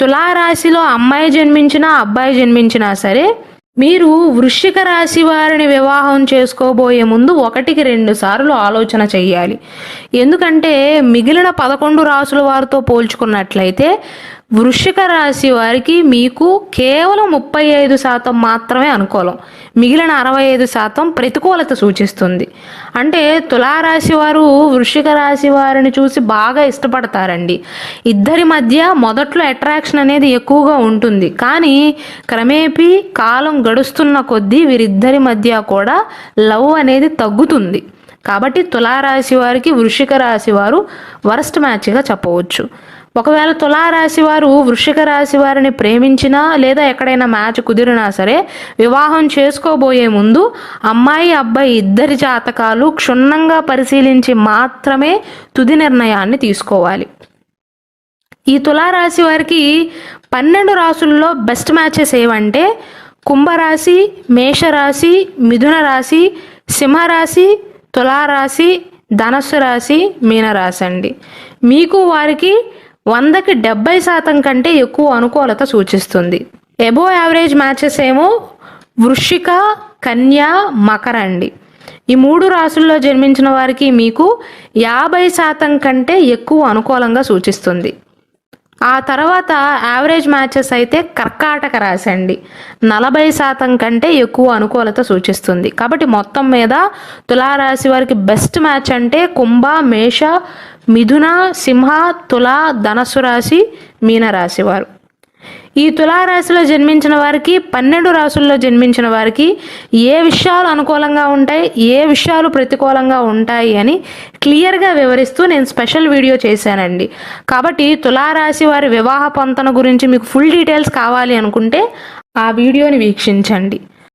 తులారాశిలో అమ్మాయి జన్మించినా అబ్బాయి జన్మించినా సరే మీరు వృశ్చిక రాశి వారిని వివాహం చేసుకోబోయే ముందు 1-2 సార్లు ఆలోచన చెయ్యాలి. ఎందుకంటే మిగిలిన 11 రాసుల వారితో పోల్చుకున్నట్లయితే వృశ్చిక రాశి వారికి మీకు కేవలం 35% మాత్రమే అనుకూలం, మిగిలిన 65% ప్రతికూలత సూచిస్తుంది. అంటే తులారాశి వారు వృశ్చిక రాశి వారిని చూసి బాగా ఇష్టపడతారండి. ఇద్దరి మధ్య మొదట్లో అట్రాక్షన్ అనేది ఎక్కువగా ఉంటుంది, కానీ క్రమేపీ కాలం గడుస్తున్న కొద్దీ వీరిద్దరి మధ్య కూడా లవ్ అనేది తగ్గుతుంది. కాబట్టి తులారాశి వారికి వృశ్చిక రాశి వారు వరస్ట్ మ్యాచ్గా చెప్పవచ్చు. ఒకవేళ తులారాశి వారు వృశ్చిక రాశి వారిని ప్రేమించినా లేదా ఎక్కడైనా మ్యాచ్ కుదిరినా సరే వివాహం చేసుకోబోయే ముందు అమ్మాయి అబ్బాయి ఇద్దరి జాతకాలు క్షుణ్ణంగా పరిశీలించి మాత్రమే తుది నిర్ణయాన్ని తీసుకోవాలి. ఈ తులారాశి వారికి 12 రాశుల్లో బెస్ట్ మ్యాచెస్ ఏవంటే కుంభరాశి, మేషరాశి, మిథున రాశి, సింహరాశి, తులారాశి, ధనస్సు రాశి, మీనరాశి అండి. మీకు వారికి 100కి 70% కంటే ఎక్కువ అనుకూలత సూచిస్తుంది. ఎబో యావరేజ్ మ్యాచెస్ ఏమో వృశ్చిక, కన్య, మకర అండి. ఈ 3 రాశుల్లో జన్మించిన వారికి మీకు 50% కంటే ఎక్కువ అనుకూలంగా సూచిస్తుంది. ఆ తర్వాత యావరేజ్ మ్యాచెస్ అయితే కర్కాటక రాశి అండి, 40% కంటే ఎక్కువ అనుకూలత సూచిస్తుంది. కాబట్టి మొత్తం మీద తులారాశి వారికి బెస్ట్ మ్యాచ్ అంటే కుంభ, మేష, మిథున, సింహ, తుల, ధనస్సు రాశి, మీనరాశి వారు. ఈ తులారాశిలో జన్మించిన వారికి 12 రాశుల్లో జన్మించిన వారికి ఏ విషయాలు అనుకూలంగా ఉంటాయి, ఏ విషయాలు ప్రతికూలంగా ఉంటాయి అని క్లియర్గా వివరిస్తూ నేను స్పెషల్ వీడియో చేశానండి. కాబట్టి తులారాశి వారి వివాహ పొంతన గురించి మీకు ఫుల్ డీటెయిల్స్ కావాలి అనుకుంటే ఆ వీడియోని వీక్షించండి.